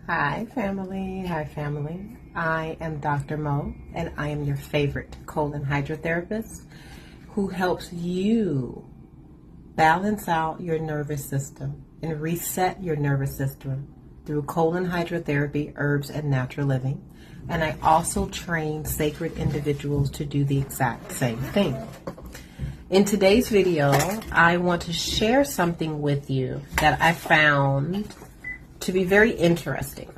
Hi family, I am Dr. Mo and I am your favorite colon hydrotherapist who helps you balance out your nervous system and reset your nervous system through colon hydrotherapy, herbs, and natural living. And I also train sacred individuals to do the exact same thing. In today's video, I want to share something with you that I found to be very interesting.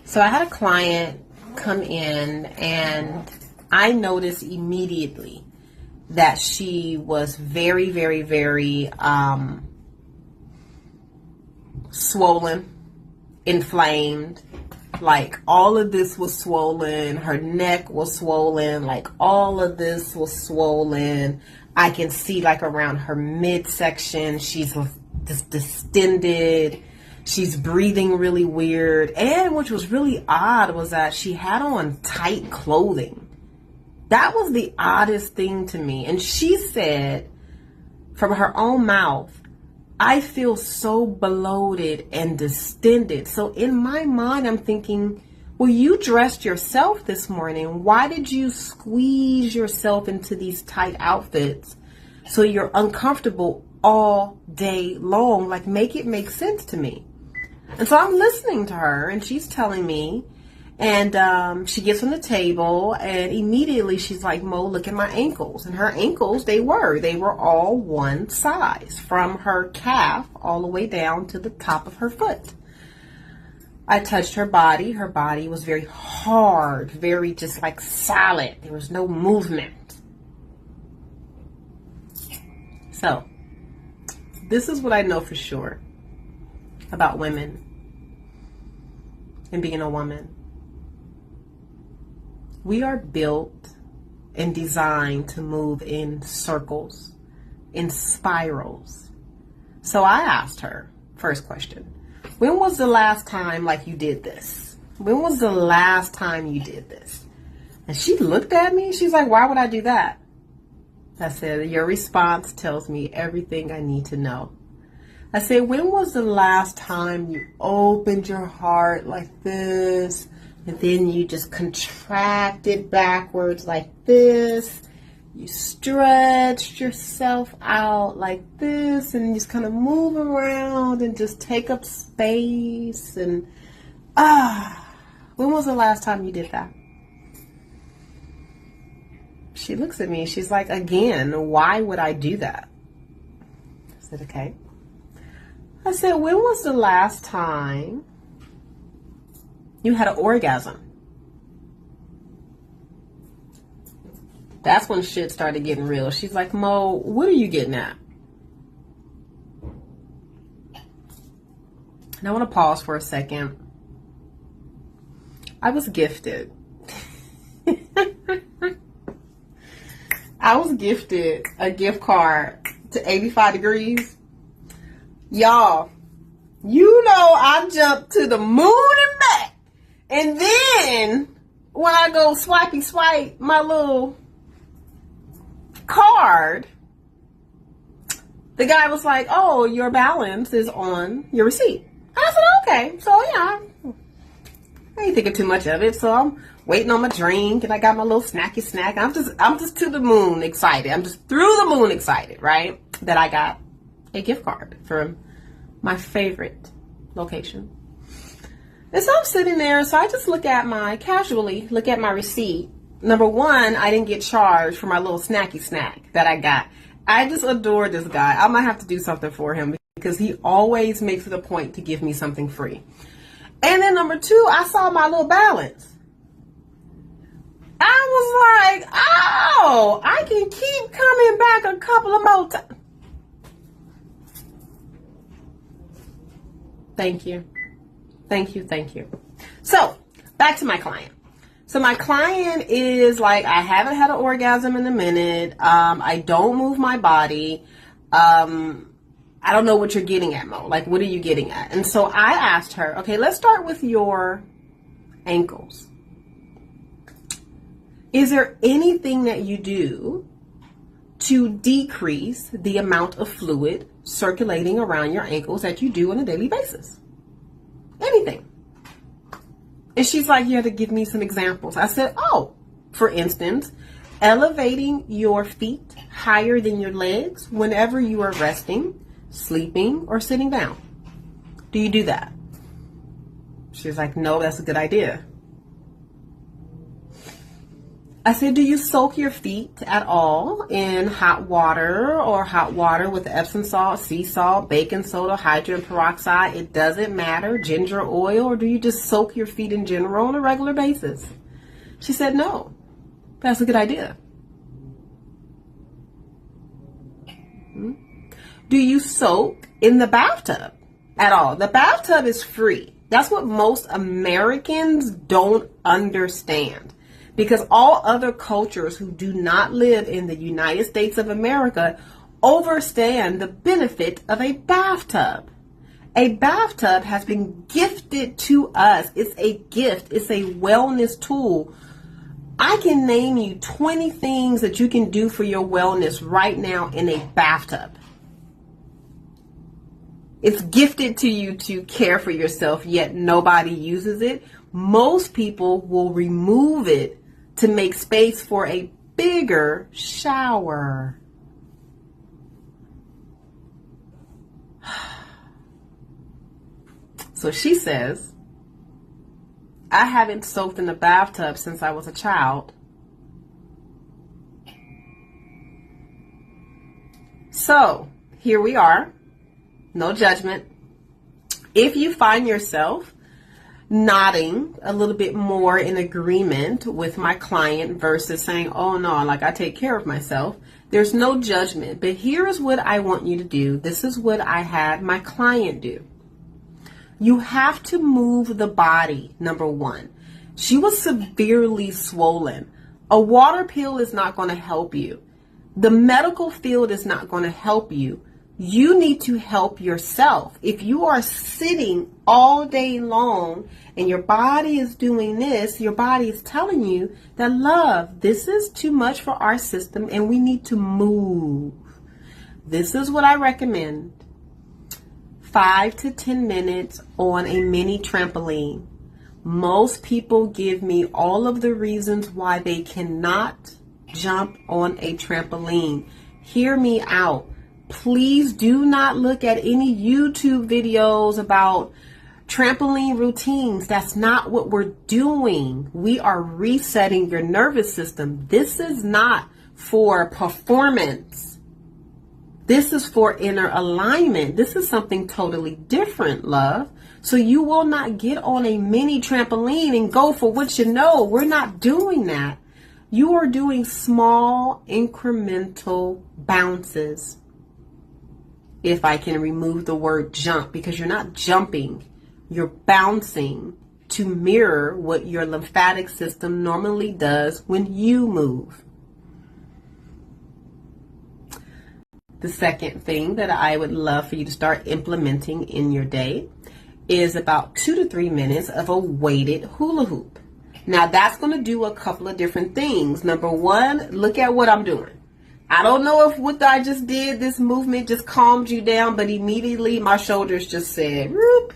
So I had a client come in and I noticed immediately that she was very swollen, inflamed. Like all of this was swollen. Her neck was swollen. Like all of this was swollen. I can see like around her midsection, she's just distended. She's breathing really weird. And which was really odd was that she had on tight clothing. That was the oddest thing to me. And she said from her own mouth, I feel so bloated and distended. So in my mind, I'm thinking, well, you dressed yourself this morning. Why did you squeeze yourself into these tight outfits so you're uncomfortable all day long? Like, make it make sense to me. And so I'm listening to her and she's telling me, and she gets on the table and immediately she's like, Mo, look at my ankles. And her ankles, they were all one size from her calf all the way down to the top of her foot. I touched her body. Her body was very hard, very just like solid. There was no movement. So this is what I know for sure about women and being a woman. We are built and designed to move in circles, in spirals. So I asked her, first question, when was the last time like you did this? When was the last time you did this? And she looked at me. She's like, why would I do that? I said, your response tells me everything I need to know. I said, when was the last time you opened your heart like this, and then you just contracted backwards like this? You stretched yourself out like this, and you just kind of move around and just take up space. And when was the last time you did that? She looks at me. She's like, again, why would I do that? I said, okay. I said, when was the last time you had an orgasm? That's when shit started getting real. She's like, Mo, what are you getting at? And I want to pause for a second. I was gifted. I was gifted a gift card to 85 Degrees. Y'all, you know I jumped to the moon and back. And then when I go swipe my little card, the guy was like, oh, your balance is on your receipt. I said, okay. So yeah, I ain't thinking too much of it. So I'm waiting on my drink and I got my little snacky snack. I'm just to the moon excited. I'm just through the moon excited, right? That I got a gift card from my favorite location. And so I'm sitting there, so I just casually look at my receipt. Number one, I didn't get charged for my little snacky snack that I got. I just adore this guy. I might have to do something for him because he always makes it a point to give me something free. And then number two, I saw my little balance. I was like, oh, I can keep coming back a couple of more times. Thank you. So back to my client. So my client is like, I haven't had an orgasm in a minute. I don't move my body. I don't know what you're getting at, Mo. Like, what are you getting at? And so I asked her, okay, let's start with your ankles. Is there anything that you do to decrease the amount of fluid circulating around your ankles that you do on a daily basis? Anything. And she's like, you have to give me some examples. I said, oh, for instance, elevating your feet higher than your legs whenever you are resting, sleeping, or sitting down. Do you do that? She's like, no, that's a good idea. I said, do you soak your feet at all in hot water or hot water with Epsom salt, sea salt, baking soda, hydrogen peroxide? It doesn't matter, ginger oil, or do you just soak your feet in general on a regular basis? She said, no, that's a good idea. Do you soak in the bathtub at all? The bathtub is free. That's what most Americans don't understand. Because all other cultures who do not live in the United States of America understand the benefit of a bathtub. A bathtub has been gifted to us. It's a gift. It's a wellness tool. I can name you 20 things that you can do for your wellness right now in a bathtub. It's gifted to you to care for yourself, yet nobody uses it. Most people will remove it to make space for a bigger shower. So she says, I haven't soaked in the bathtub since I was a child. So here we are. No judgment. If you find yourself nodding a little bit more in agreement with my client versus saying, oh no, like I take care of myself, there's no judgment. But here is what I want you to do. This is what I had my client do. You have to move the body, number one. She was severely swollen. A water pill is not going to help you. The medical field is not going to help you. You need to help yourself. If you are sitting all day long and your body is doing this, your body is telling you that, love, this is too much for our system and we need to move. This is what I recommend. 5 to 10 minutes on a mini trampoline. Most people give me all of the reasons why they cannot jump on a trampoline. Hear me out. Please do not look at any YouTube videos about trampoline routines. That's not what we're doing. We are resetting your nervous system. This is not for performance. This is for inner alignment. This is something totally different, love. So you will not get on a mini trampoline and go for what you know. We're not doing that. You are doing small incremental bounces. If I can remove the word jump, because you're not jumping, you're bouncing to mirror what your lymphatic system normally does when you move. The second thing that I would love for you to start implementing in your day is about 2 to 3 minutes of a weighted hula hoop. Now that's going to do a couple of different things. Number one, look at what I'm doing. I don't know if what I just did, this movement just calmed you down, but immediately my shoulders just said, whoop.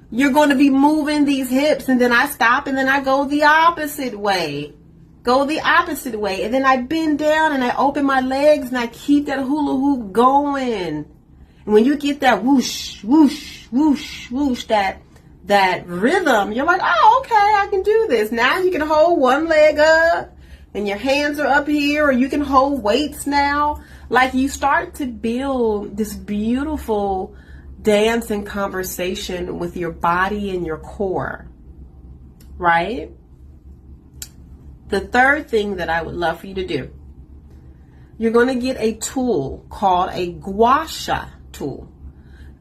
You're going to be moving these hips, and then I stop and then I go the opposite way. Go the opposite way. And then I bend down and I open my legs and I keep that hula hoop going. And when you get that whoosh, whoosh, whoosh, whoosh, that rhythm, you're like, oh, okay, I can do this. Now you can hold one leg up and your hands are up here, or you can hold weights now. Like you start to build this beautiful dance and conversation with your body and your core, right? The third thing that I would love for you to do, you're going to get a tool called a gua sha tool.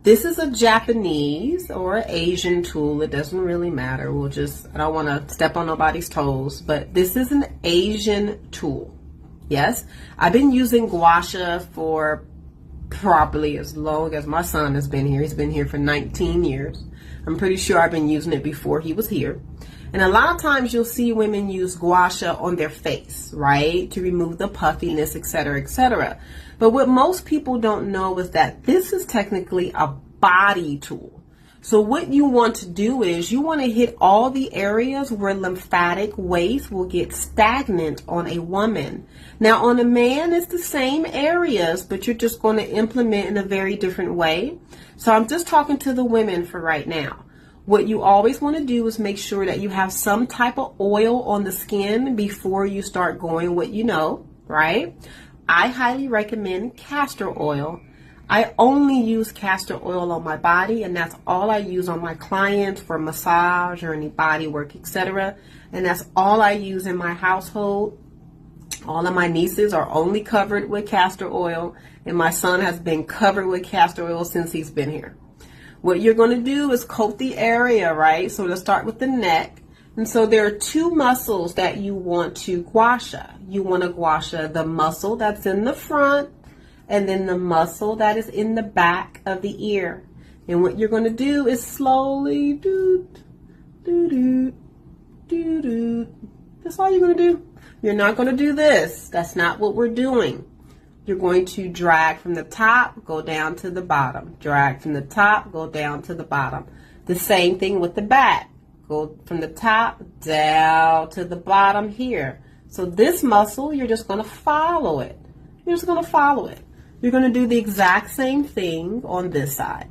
This is a Japanese or Asian tool. It doesn't really matter. I don't want to step on nobody's toes, but this is an Asian tool. Yes, I've been using gua sha for probably as long as my son has been here. He's been here for 19 years. I'm pretty sure I've been using it before he was here. And a lot of times you'll see women use gua sha on their face, right? To remove the puffiness, etc., etc. But what most people don't know is that this is technically a body tool. So what you want to do is you want to hit all the areas where lymphatic waste will get stagnant on a woman. Now on a man, it's the same areas, but you're just going to implement in a very different way. So I'm just talking to the women for right now. What you always want to do is make sure that you have some type of oil on the skin before you start going what you know, right? I highly recommend castor oil. I only use castor oil on my body, and that's all I use on my clients for massage or any body work, etc. And that's all I use in my household. All of my nieces are only covered with castor oil, and my son has been covered with castor oil since he's been here. What you're going to do is coat the area, right? So let's start with the neck. And so there are two muscles that you want to gua sha. You want to gua sha the muscle that's in the front, and then the muscle that is in the back of the ear. And what you're going to do is slowly That's all you're going to do. You're not going to do this. That's not what we're doing. You're going to drag from the top, go down to the bottom. Drag from the top, go down to the bottom. The same thing with the back. Go from the top down to the bottom here. So this muscle, you're just going to follow it. You're just going to follow it. You're going to do the exact same thing on this side.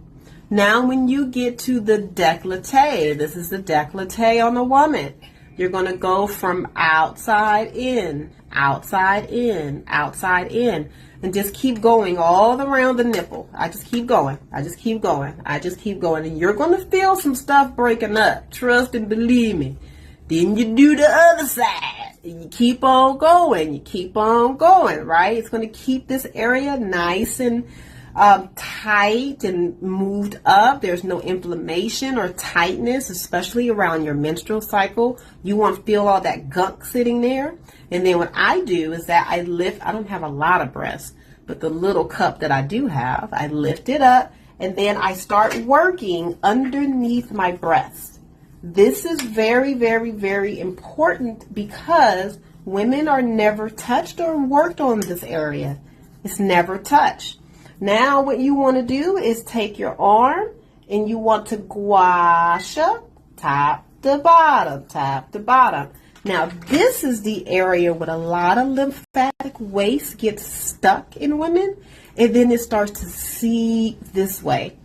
Now when you get to the décolleté, this is the décolleté on the woman. You're going to go from outside in, outside in, outside in, and just keep going all around the nipple. I just keep going. I just keep going. I just keep going. And you're going to feel some stuff breaking up. Trust and believe me. Then you do the other side. And you keep on going. You keep on going, right? It's going to keep this area nice and tight and moved up. There's no inflammation or tightness, especially around your menstrual cycle. You want to feel all that gunk sitting there. And then what I do is that I lift, I don't have a lot of breasts, but the little cup that I do have, I lift it up and then I start working underneath my breast. This is very, very, very important because women are never touched or worked on this area. It's never touched. Now what you want to do is take your arm and you want to gua sha top to bottom, top to bottom. Now this is the area where a lot of lymphatic waste gets stuck in women, and then it starts to seep this way.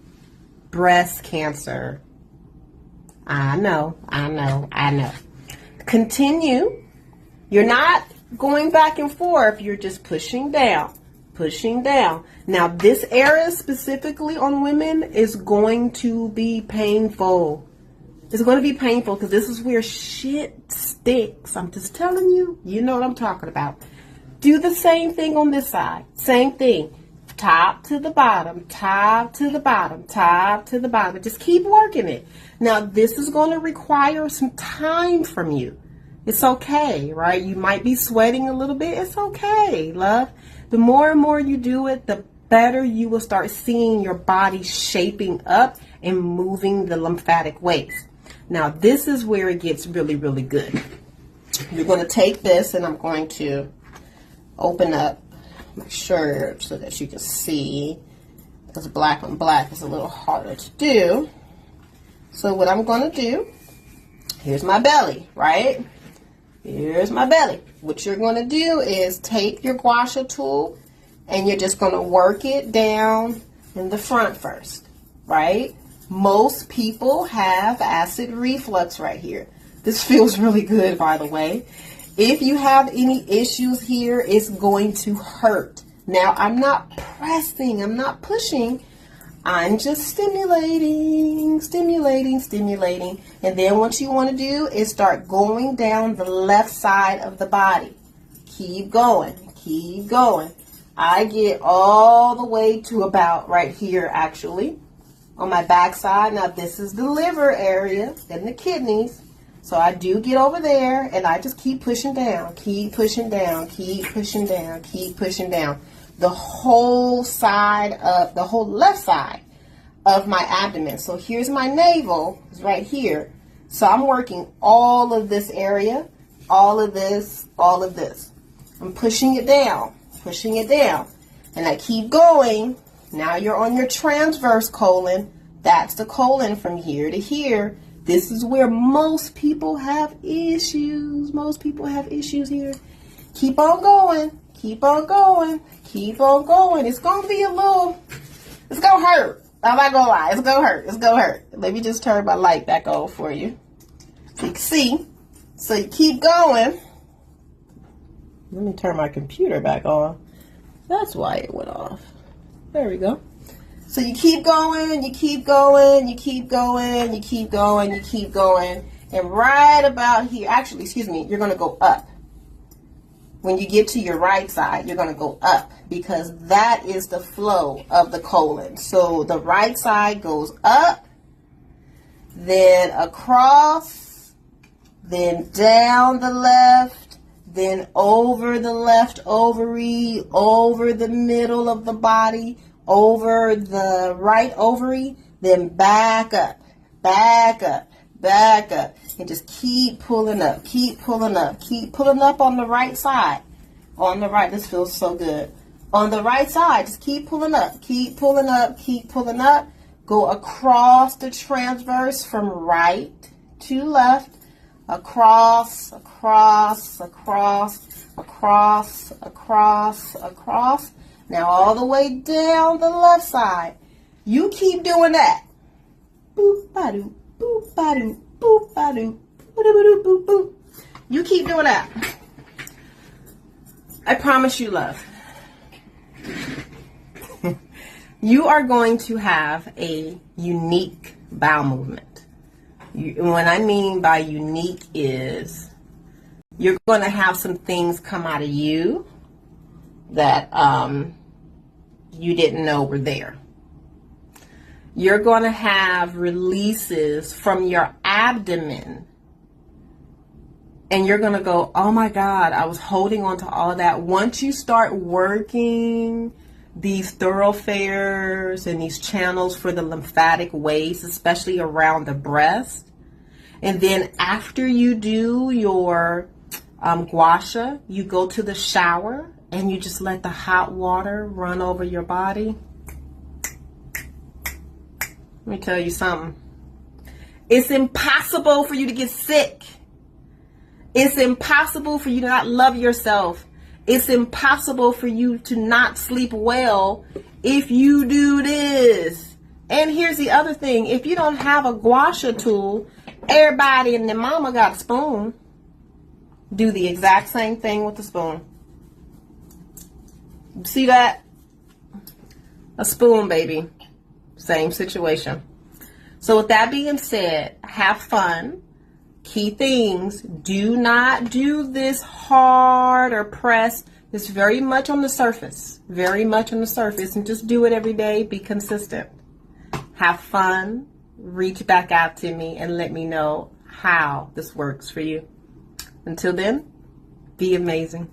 Breast cancer. I know. Continue. You're not going back and forth. You're just pushing down. Pushing down. Now this area specifically on women is going to be painful. It's going to be painful because this is where shit sticks. I'm just telling you. You know what I'm talking about. Do the same thing on this side. Same thing. Top to the bottom, top to the bottom, top to the bottom. Just keep working it. Now this is going to require some time from you. It's okay, right? You might be sweating a little bit. It's okay, love. The more and more you do it, the better you will start seeing your body shaping up and moving the lymphatic waste. Now, this is where it gets really, really good. You're going to take this, and I'm going to open up my shirt so that you can see, because black on black is a little harder to do. So what I'm going to do, here's my belly, right? Here's my belly. What you're going to do is take your gua sha tool and you're just going to work it down in the front first, right? Most people have acid reflux right here. This feels really good, by the way. If you have any issues here, it's going to hurt. Now, I'm not pressing, I'm not pushing. I'm just stimulating. And then what you want to do is start going down the left side of the body. Keep going. I get all the way to about right here, actually, on my back side. Now, this is the liver area and the kidneys. So I do get over there, and I just keep pushing down, keep pushing down. The whole side of, the whole left side of my abdomen. So here's my navel, is right here. So I'm working all of this area, all of this. I'm pushing it down. And I keep going. Now you're on your transverse colon. That's the colon from here to here. This is where most people have issues. Most people have issues here. Keep on going. Keep on going. Keep on going. It's going to be it's going to hurt. I'm not going to lie. It's going to hurt. It's going to hurt. Let me just turn my light back on for you. So you can see. So you keep going. Let me turn my computer back on. That's why it went off. There we go. So you keep going, you keep going, you keep going, you keep going, you keep going. And right about here, actually, excuse me, you're going to go up. When you get to your right side, you're going to go up because that is the flow of the colon. So the right side goes up, then across, then down the left, then over the left ovary, over the middle of the body, over the right ovary, then back up, back up, back up, and just keep pulling up, keep pulling up, keep pulling up on the right side. On the right, this feels so good. On the right side, just keep pulling up, keep pulling up, keep pulling up. Go across the transverse from right to left, across, across, across, across, across, across. Now all the way down the left side. You keep doing that. Boop, ba-doo, boop, ba-doo, boop, ba-doo, boop, boop, boop. You keep doing that. I promise you, love. You are going to have a unique bowel movement. What I mean by unique is you're going to have some things come out of you that you didn't know were there. You're going to have releases from your abdomen. And you're going to go, oh my God, I was holding on to all of that. Once you start working these thoroughfares and these channels for the lymphatic ways, especially around the breast, and then after you do your gua sha, you go to the shower and you just let the hot water run over your body. Let me tell you something. It's impossible for you to get sick. It's impossible for you to not love yourself. It's impossible for you to not sleep well if you do this. And here's the other thing. If you don't have a gua sha tool, everybody and their mama got a spoon. Do the exact same thing with the spoon. See that? A spoon, baby. Same situation. So with that being said, have fun. Key things, do not do this hard or press. It's very much on the surface. Very much on the surface. And just do it every day. Be consistent. Have fun. Reach back out to me and let me know how this works for you. Until then, be amazing.